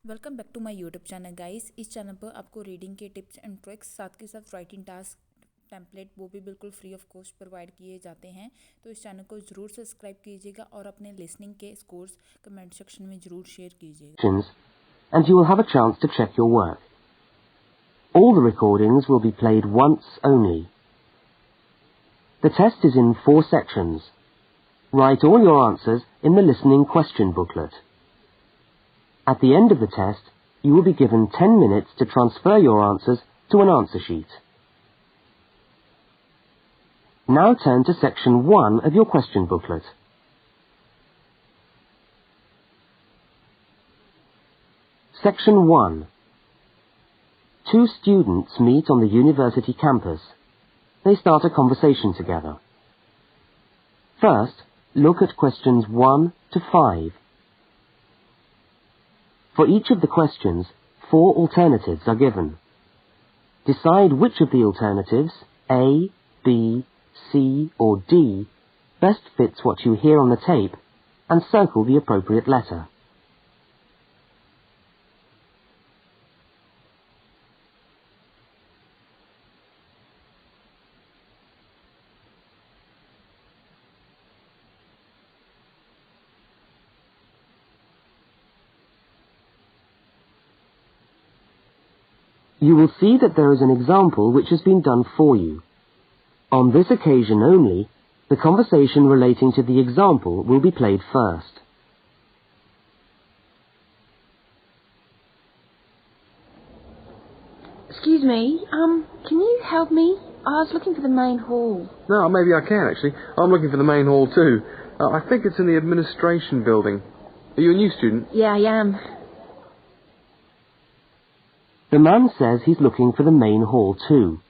Welcome back to my YouTube channel guys. इस channel पर आपको रीडिंग के टिप्स एंड ट्रिक्स साथ के साथ राइटिंग टास्क टेम्पलेट वो भी बिल्कुल फ्री ऑफ कॉस्ट प्रोवाइड किए जाते हैं। तो इस चैनल को ज़रूर सब्सक्राइब कीजिएगा और अपने लिसनिंग के स्कोर्स कमेंट सेक्शन में ज़रूर शेयर कीजिएगा। And you will have a chance to check your work. All the recordings will be played once only. The test is in 4 sections. Write all your answers in the listening question booklet. At the end of the test, you will be given 10 minutes to transfer your answers to an answer sheet. Now turn to section 1 of your question booklet. Section 1. 2 students meet on the university campus. They start a conversation together. First, look at questions 1 to 5. For each of the questions, 4 alternatives are given. Decide which of the alternatives, A, B, C or D, best fits what you hear on the tape, and circle the appropriate letter. You will see that there is an example which has been done for you. On this occasion only, the conversation relating to the example will be played first. Excuse me, can you help me? I was looking for the main hall. No, maybe I can, actually. I'm looking for the main hall, too. I think it's in the administration building. Are you a new student? Yeah, I am. The man says he's looking for the main hall too.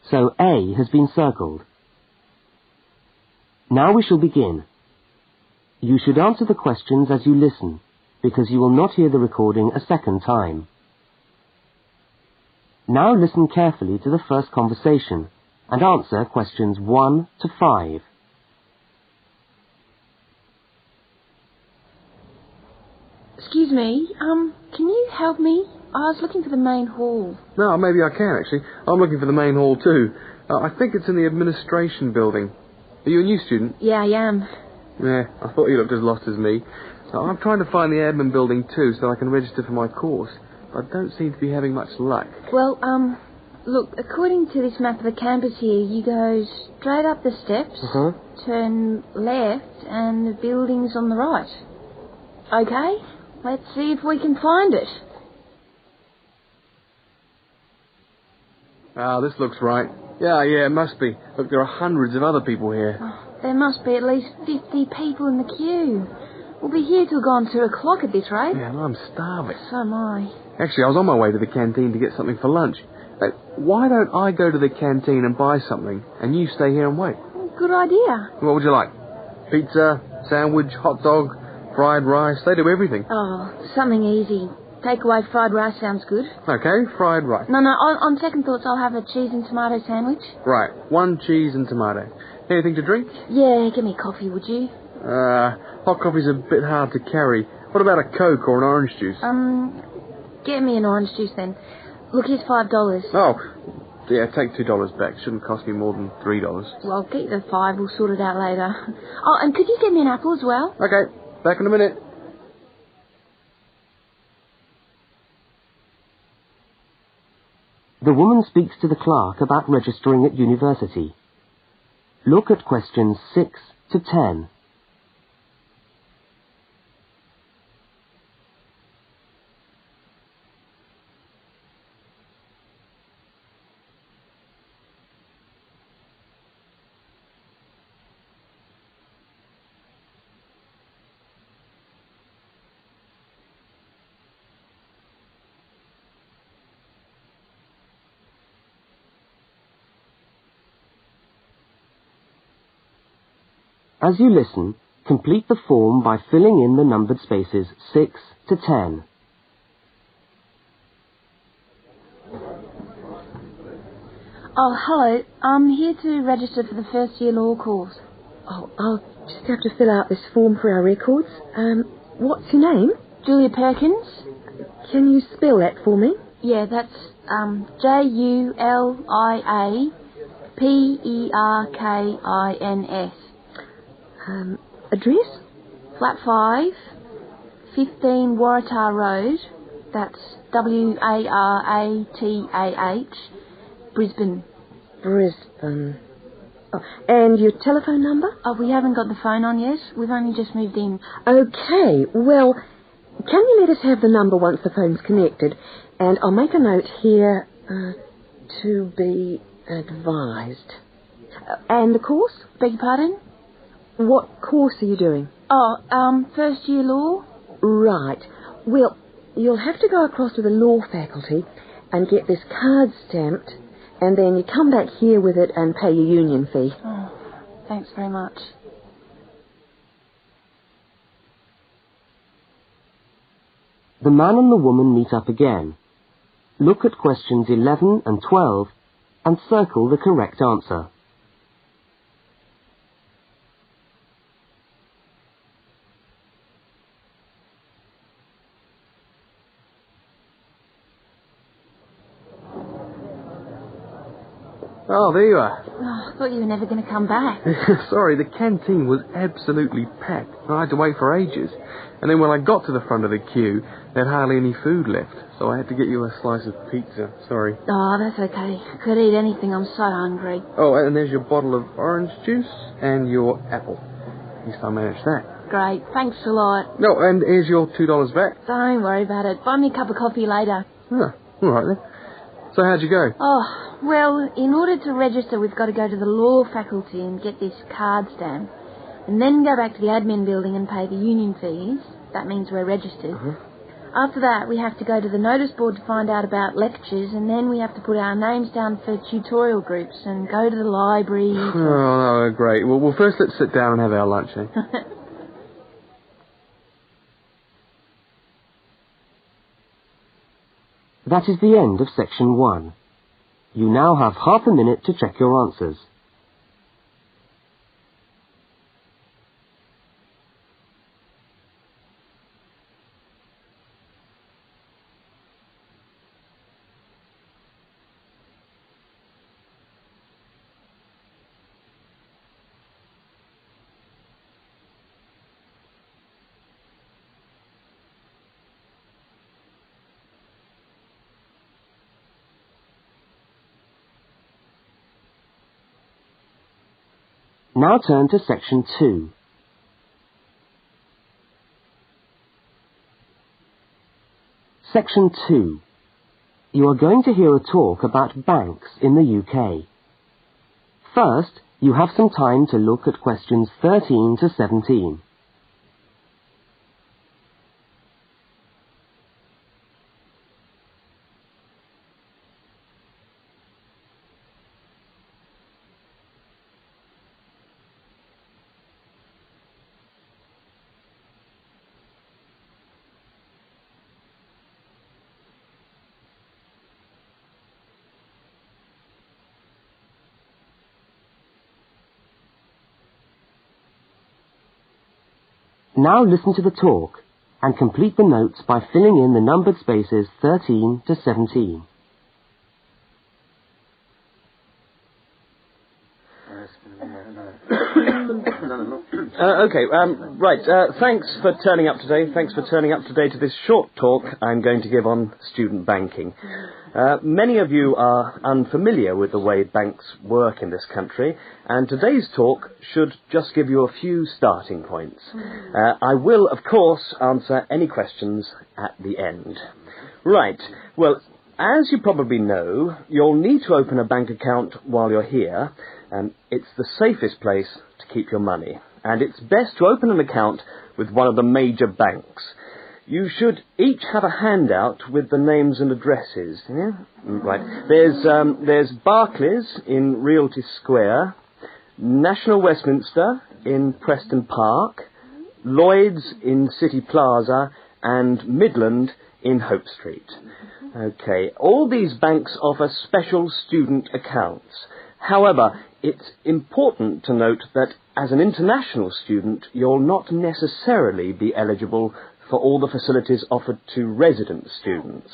So A has been circled. Now we shall begin. You should answer the questions as you listen, because you will not hear the recording a second time. Now listen carefully to the first conversation and answer questions 1 to 5. Excuse me, can you help me? I was looking for the main hall. No, maybe I can, actually. I'm looking for the main hall, too. I think it's in the administration building. Are you a new student? Yeah, I am. Yeah, I thought you looked as lost as me. I'm trying to find the admin building, too, so I can register for my course. But I don't seem to be having much luck. Well, look, according to this map of the campus here, you go straight up the steps, turn left, and the building's on the right. Okay, let's see if we can find it. Ah, this looks right. Yeah, it must be. Look, there are hundreds of other people here. Oh, there must be at least 50 people in the queue. We'll be here till gone 2 o'clock at this rate. Yeah, and I'm starving. So am I. Actually, I was on my way to the canteen to get something for lunch. Why don't I go to the canteen and buy something, and you stay here and wait? Good idea. What would you like? Pizza, sandwich, hot dog, fried rice? They do everything. Oh, something easy. Takeaway fried rice sounds good. Okay, fried rice. No, on second thoughts, I'll have a cheese and tomato sandwich. Right, 1 cheese and tomato. Anything to drink? Yeah, give me coffee, would you? Hot coffee's a bit hard to carry. What about a Coke or an orange juice? Get me an orange juice then. Look, here's $5. Oh, yeah, take $2 back. Shouldn't cost me more than $3. Well, get the 5. We'll sort it out later. Oh, and could you get me an apple as well? Okay, back in a minute. The woman speaks to the clerk about registering at university. Look at questions 6 to 10. As you listen, complete the form by filling in the numbered spaces 6 to 10. Oh, hello. I'm here to register for the first year law course. Oh, I'll just have to fill out this form for our records. What's your name? Julia Perkins? Can you spell that for me? Yeah, that's JULIAPERKINS. Address? Flat 5, 15 Waratah Road. That's WARATAH, Brisbane. Brisbane. Oh, and your telephone number? Oh, we haven't got the phone on yet. We've only just moved in. Okay, well, can you let us have the number once the phone's connected? And I'll make a note here, to be advised. And the course? Beg your pardon? What course are you doing? Oh, first year law. Right. Well, you'll have to go across to the law faculty and get this card stamped, and then you come back here with it and pay your union fee. Oh, thanks very much. The man and the woman meet up again. Look at questions 11 and 12 and circle the correct answer. Oh, there you are. Oh, I thought you were never going to come back. Sorry, the canteen was absolutely packed. I had to wait for ages. And then when I got to the front of the queue, there had hardly any food left. So I had to get you a slice of pizza. Sorry. Oh, that's okay. I could eat anything. I'm so hungry. Oh, and there's your bottle of orange juice and your apple. At least I managed that. Great. Thanks a lot. No, and here's your $2 back. Don't worry about it. Buy me a cup of coffee later. Oh, all right then. So how'd you go? Oh, well, in order to register, we've got to go to the law faculty and get this card stamp, and then go back to the admin building and pay the union fees. That means we're registered. After that, we have to go to the notice board to find out about lectures, and then we have to put our names down for tutorial groups and go to the library. Oh, no, great. Well, first let's sit down and have our lunch, eh? That is the end of section 1. You now have half a minute to check your answers. Now turn to section 2. Section 2. You are going to hear a talk about banks in the UK. First, you have some time to look at questions 13 to 17. Now listen to the talk and complete the notes by filling in the numbered spaces 13 to 17. Thanks for turning up today. Thanks for turning up today to this short talk I'm going to give on student banking. Many of you are unfamiliar with the way banks work in this country, and today's talk should just give you a few starting points. I will, of course, answer any questions at the end. Right, well, as you probably know, you'll need to open a bank account while you're here, and it's the safest place to keep your money. And it's best to open an account with one of the major banks. You should each have a handout with the names and addresses. Yeah? Right. There's Barclays in Realty Square, National Westminster in Preston Park, Lloyd's in City Plaza, and Midland in Hope Street. Okay, all these banks offer special student accounts. However, it's important to note that as an international student, you'll not necessarily be eligible for all the facilities offered to resident students.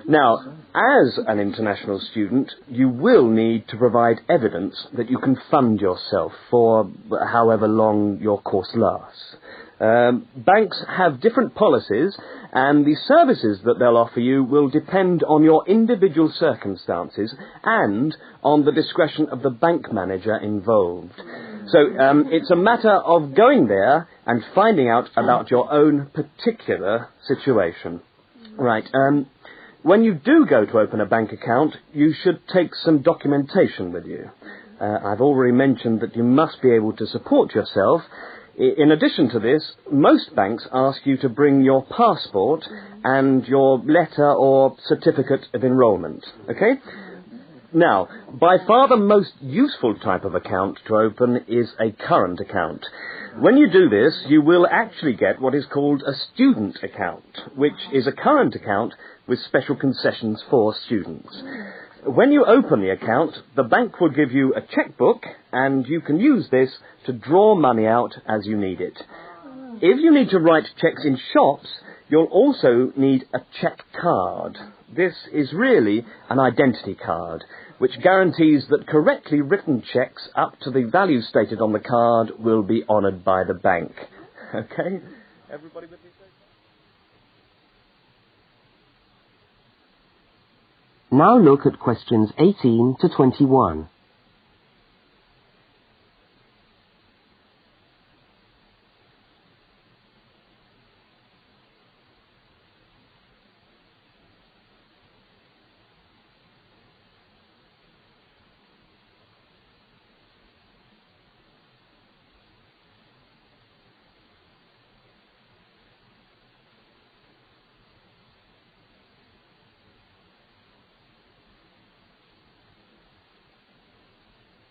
Now, as an international student, you will need to provide evidence that you can fund yourself for however long your course lasts. Banks have different policies, and the services that they'll offer you will depend on your individual circumstances and on the discretion of the bank manager involved. So it's a matter of going there and finding out about your own particular situation. Right. When you do go to open a bank account, you should take some documentation with you. I've already mentioned that you must be able to support yourself. In addition to this, most banks ask you to bring your passport and your letter or certificate of enrolment. Okay? Now, by far the most useful type of account to open is a current account. When you do this, you will actually get what is called a student account, which is a current account with special concessions for students. When you open the account, the bank will give you a checkbook, and you can use this to draw money out as you need it. If you need to write cheques in shops, you'll also need a cheque card. This is really an identity card, which guarantees that correctly written cheques up to the value stated on the card will be honoured by the bank. Okay? Everybody with me? Now look at questions 18 to 21.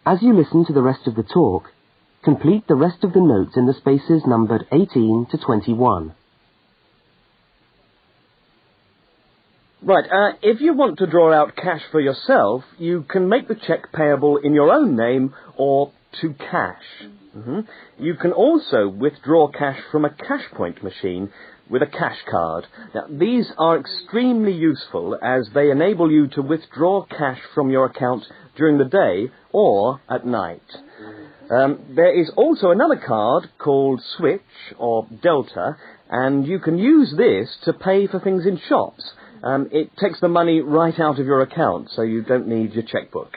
As you listen to the rest of the talk, complete the rest of the notes in the spaces numbered 18 to 21. Right, if you want to draw out cash for yourself, you can make the cheque payable in your own name or to cash. You can also withdraw cash from a cash point machine with a cash card. Now, these are extremely useful as they enable you to withdraw cash from your account during the day or at night. There is also another card called Switch or Delta, and you can use this to pay for things in shops. It takes the money right out of your account, so you don't need your checkbook.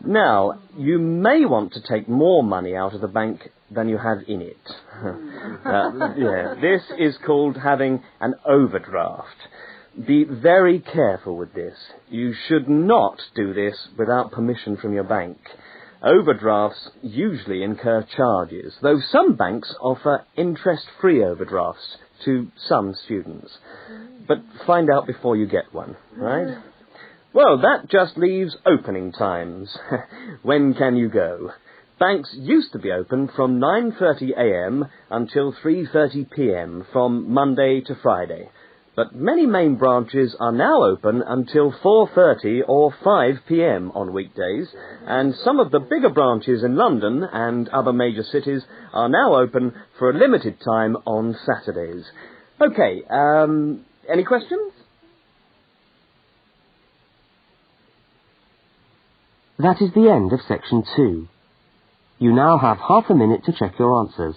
Now, you may want to take more money out of the bank than you have in it. This is called having an overdraft. Be very careful with this. You should not do this without permission from your bank. Overdrafts usually incur charges, though some banks offer interest-free overdrafts to some students. But find out before you get one, right? Well, that just leaves opening times. When can you go? Banks used to be open from 9:30 a.m. until 3:30 p.m. from Monday to Friday. But many main branches are now open until 4:30 or 5 p.m. on weekdays, and some of the bigger branches in London and other major cities are now open for a limited time on Saturdays. Okay, any questions? That is the end of section 2. You now have half a minute to check your answers.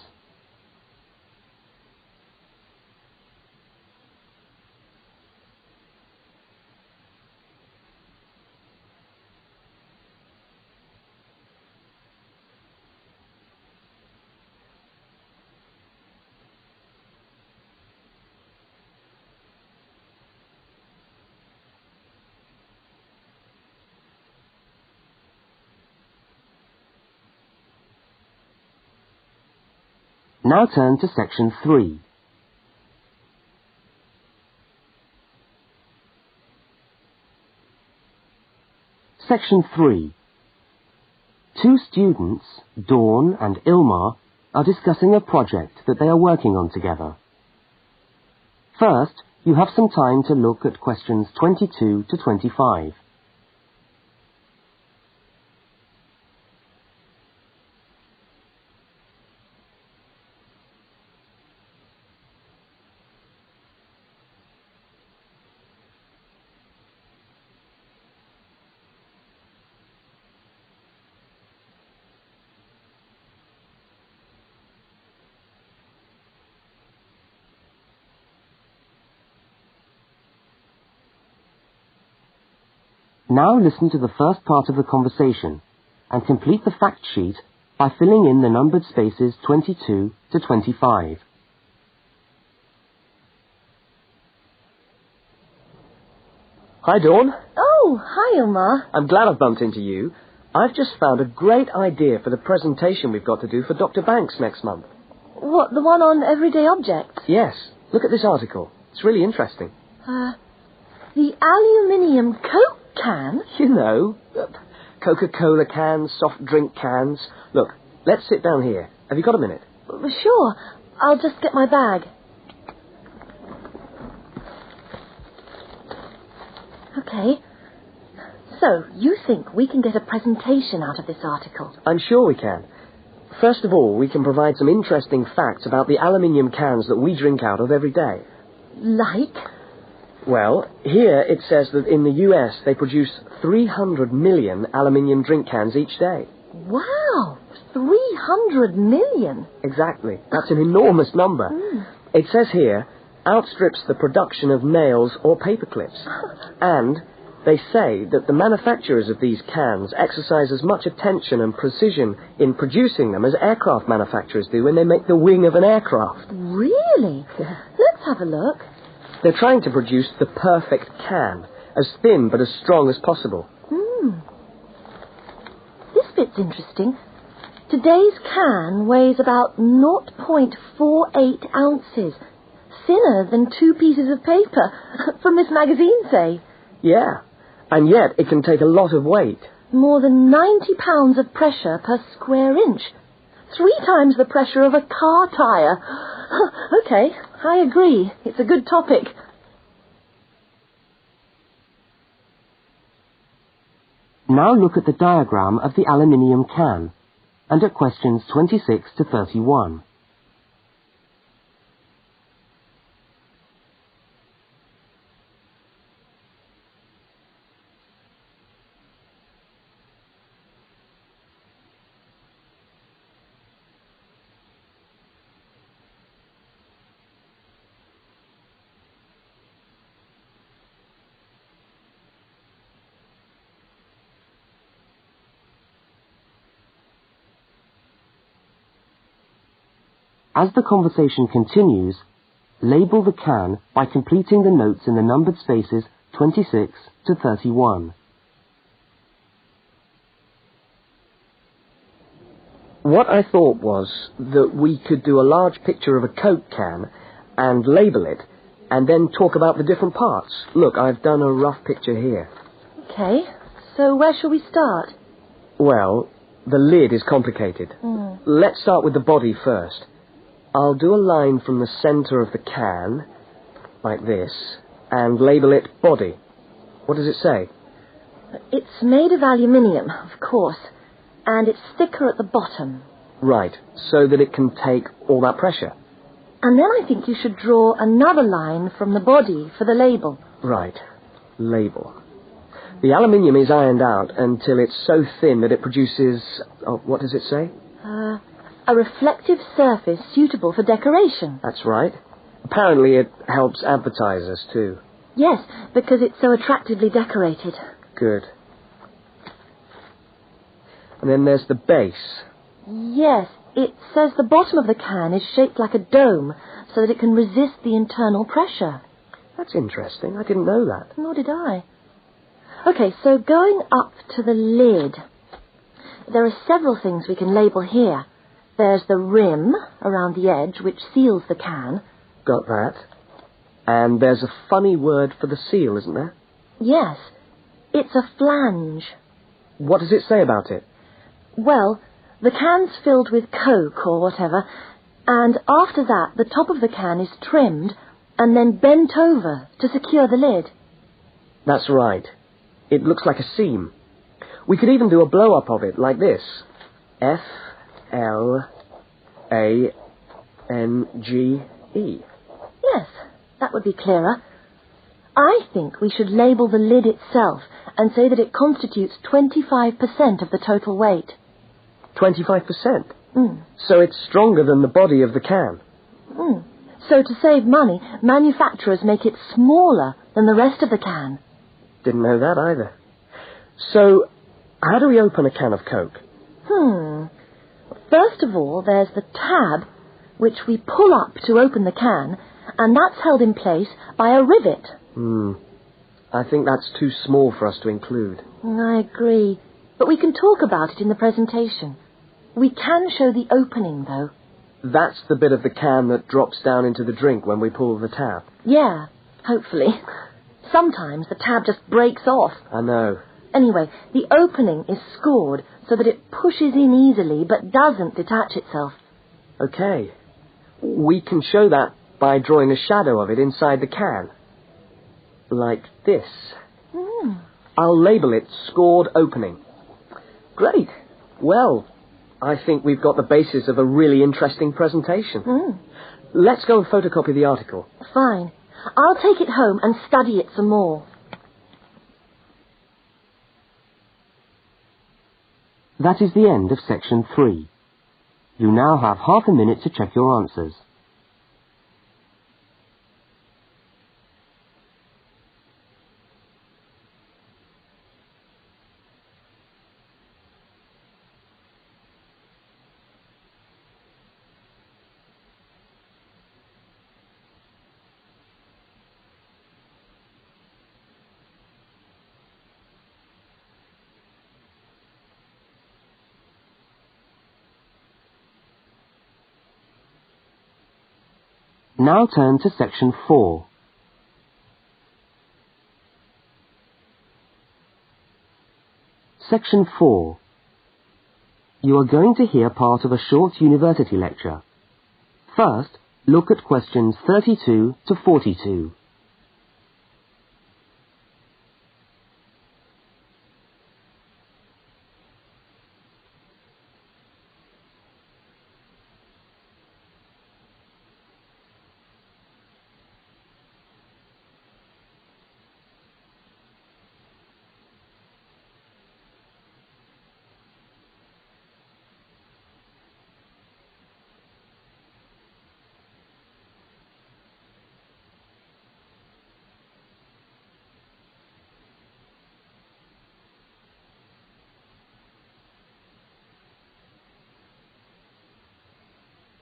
Now turn to section 3. Section 3. Two students, Dawn and Ilmar, are discussing a project that they are working on together. First, you have some time to look at questions 22 to 25. Now listen to the first part of the conversation and complete the fact sheet by filling in the numbered spaces 22 to 25. Hi, Dawn. Oh, hi, Omar. I'm glad I've bumped into you. I've just found a great idea for the presentation we've got to do for Dr. Banks next month. What, the one on everyday objects? Yes. Look at this article. It's really interesting. The aluminium Coke can? You know, Coca-Cola cans, soft drink cans. Look, let's sit down here. Have you got a minute? Sure. I'll just get my bag. Okay. So, you think we can get a presentation out of this article? I'm sure we can. First of all, we can provide some interesting facts about the aluminium cans that we drink out of every day. Like? Well, here it says that in the US they produce 300 million aluminium drink cans each day. Wow! 300 million? Exactly. That's an enormous number. It says here, outstrips the production of nails or paper clips. And they say that the manufacturers of these cans exercise as much attention and precision in producing them as aircraft manufacturers do when they make the wing of an aircraft. Really? Let's have a look. They're trying to produce the perfect can, as thin but as strong as possible. This bit's interesting. Today's can weighs about 0.48 ounces. Thinner than 2 pieces of paper, from this magazine, say. Yeah, and yet it can take a lot of weight. More than 90 pounds of pressure per square inch. 3 times the pressure of a car tyre. Okay, I agree. It's a good topic. Now look at the diagram of the aluminium can and at questions 26 to 31. As the conversation continues, label the can by completing the notes in the numbered spaces 26 to 31. What I thought was that we could do a large picture of a Coke can and label it, and then talk about the different parts. Look, I've done a rough picture here. Okay, so where shall we start? Well, the lid is complicated. Let's start with the body first. I'll do a line from the centre of the can, like this, and label it body. What does it say? It's made of aluminium, of course, and it's thicker at the bottom. Right, so that it can take all that pressure. And then I think you should draw another line from the body for the label. Right, label. The aluminium is ironed out until it's so thin that it produces... Oh, what does it say? A reflective surface suitable for decoration. That's right. Apparently it helps advertisers too. Yes, because it's so attractively decorated. Good. And then there's the base. Yes, it says the bottom of the can is shaped like a dome so that it can resist the internal pressure. That's interesting. I didn't know that. Nor did I. Okay, so going up to the lid, there are several things we can label here. There's the rim around the edge, which seals the can. Got that. And there's a funny word for the seal, isn't there? Yes, it's a flange. What does it say about it? Well, the can's filled with Coke or whatever, and after that the top of the can is trimmed and then bent over to secure the lid. That's right. It looks like a seam. We could even do a blow-up of it, like this. F-L-A-N-G-E. Yes, that would be clearer. I think we should label the lid itself and say that it constitutes 25% of the total weight. 25%? So it's stronger than the body of the can. So to save money, manufacturers make it smaller than the rest of the can. Didn't know that either. So, how do we open a can of Coke? First of all, there's the tab, which we pull up to open the can, and that's held in place by a rivet. I think that's too small for us to include. I agree, but we can talk about it in the presentation. We can show the opening, though. That's the bit of the can that drops down into the drink when we pull the tab. Yeah, hopefully. Sometimes the tab just breaks off. I know. Anyway, the opening is scored so that it pushes in easily but doesn't detach itself. Okay. We can show that by drawing a shadow of it inside the can. Like this. I'll label it Scored Opening. Great. Well, I think we've got the basis of a really interesting presentation. Let's go and photocopy the article. Fine. I'll take it home and study it some more. That is the end of section 3. You now have half a minute to check your answers. Now turn to section 4. Section 4. You are going to hear part of a short university lecture. First, look at questions 32 to 42.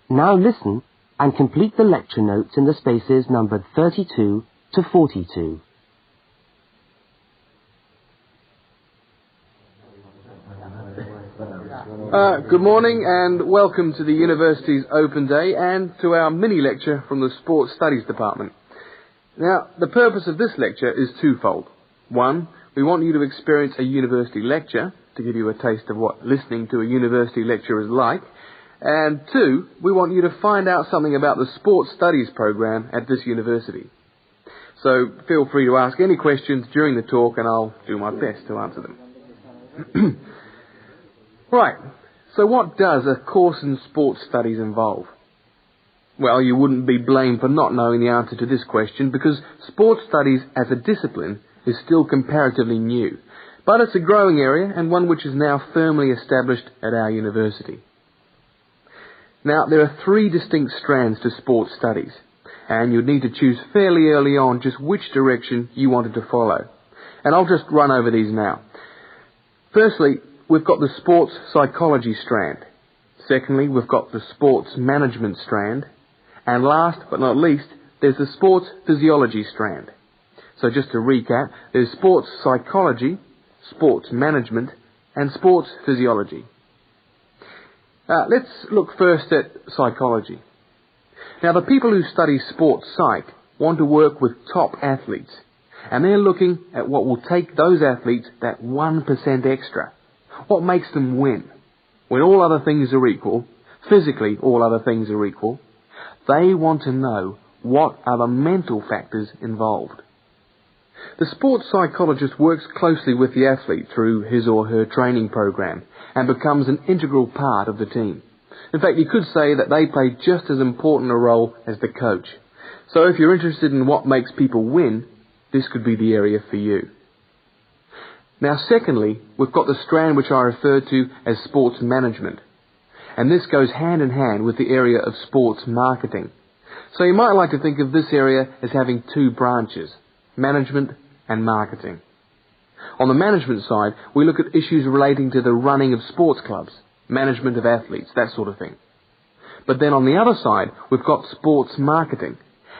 Now listen and complete the lecture notes in the spaces numbered 32 to 42. Good morning and welcome to the University's Open Day and to our mini-lecture from the Sports Studies Department. Now, the purpose of this lecture is twofold. One, we want you to experience a university lecture to give you a taste of what listening to a university lecture is like. And two, we want you to find out something about the Sports Studies program at this university. So feel free to ask any questions during the talk and I'll do my best to answer them. Right, so what does a course in sports studies involve? Well, you wouldn't be blamed for not knowing the answer to this question because sports studies as a discipline is still comparatively new. But it's a growing area and one which is now firmly established at our university. Now, there are 3 distinct strands to sports studies, and you'd need to choose fairly early on just which direction you wanted to follow. And I'll just run over these now. Firstly, we've got the sports psychology strand. Secondly, we've got the sports management strand. And last but not least, there's the sports physiology strand. So just to recap, there's sports psychology, sports management, and sports physiology. Let's look first at psychology. Now, the people who study sports psych want to work with top athletes, and they're looking at what will take those athletes that 1% extra. What makes them win? When all other things are equal, physically all other things are equal, they want to know what are the mental factors involved. The sports psychologist works closely with the athlete through his or her training program and becomes an integral part of the team. In fact, you could say that they play just as important a role as the coach. So if you're interested in what makes people win, this could be the area for you. Now, secondly, we've got the strand which I referred to as sports management. And this goes hand in hand with the area of sports marketing. So you might like to think of this area as having 2 branches, management and marketing. On the management side, we look at issues relating to the running of sports clubs, management of athletes, that sort of thing. But then on the other side, we've got sports marketing.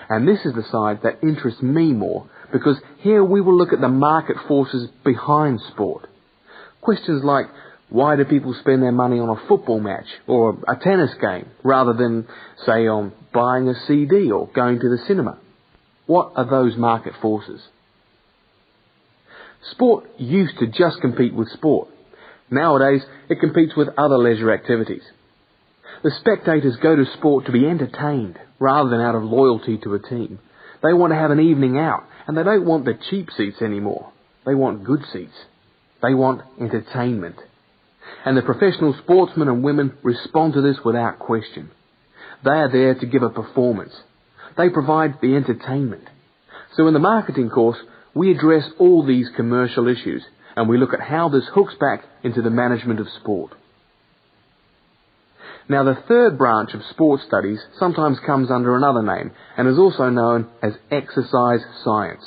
And this is the side that interests me more, because here we will look at the market forces behind sport. Questions like, why do people spend their money on a football match or a tennis game rather than, say, on buying a CD or going to the cinema? What are those market forces? Sport used to just compete with sport. Nowadays, it competes with other leisure activities. The spectators go to sport to be entertained rather than out of loyalty to a team. They want to have an evening out, and they don't want the cheap seats anymore. They want good seats. They want entertainment. And the professional sportsmen and women respond to this without question. They are there to give a performance. They provide the entertainment. So in the marketing course, we address all these commercial issues, and we look at how this hooks back into the management of sport. Now, the third branch of sports studies sometimes comes under another name and is also known as exercise science.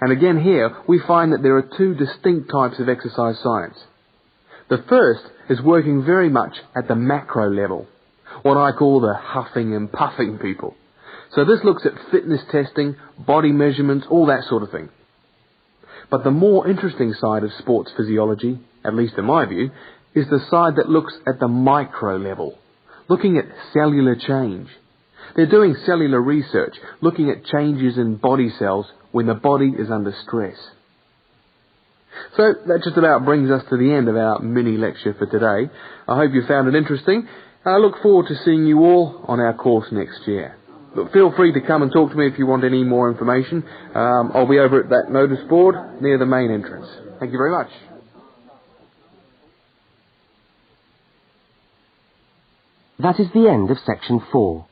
And again here, we find that there are two distinct types of exercise science. The first is working very much at the macro level, what I call the huffing and puffing people. So this looks at fitness testing, body measurements, all that sort of thing. But the more interesting side of sports physiology, at least in my view, is the side that looks at the micro level, looking at cellular change. They're doing cellular research, looking at changes in body cells when the body is under stress. So that just about brings us to the end of our mini lecture for today. I hope you found it interesting, and I look forward to seeing you all on our course next year. But feel free to come and talk to me if you want any more information. I'll be over at that notice board near the main entrance. Thank you very much. That is the end of section 4.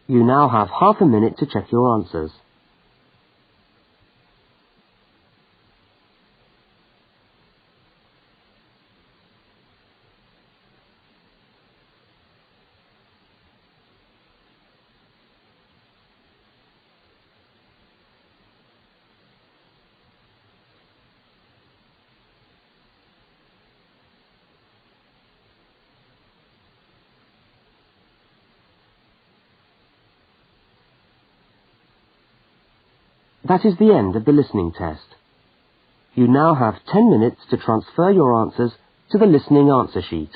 You now have half a minute to check your answers. That is the end of the listening test. You now have 10 minutes to transfer your answers to the listening answer sheet.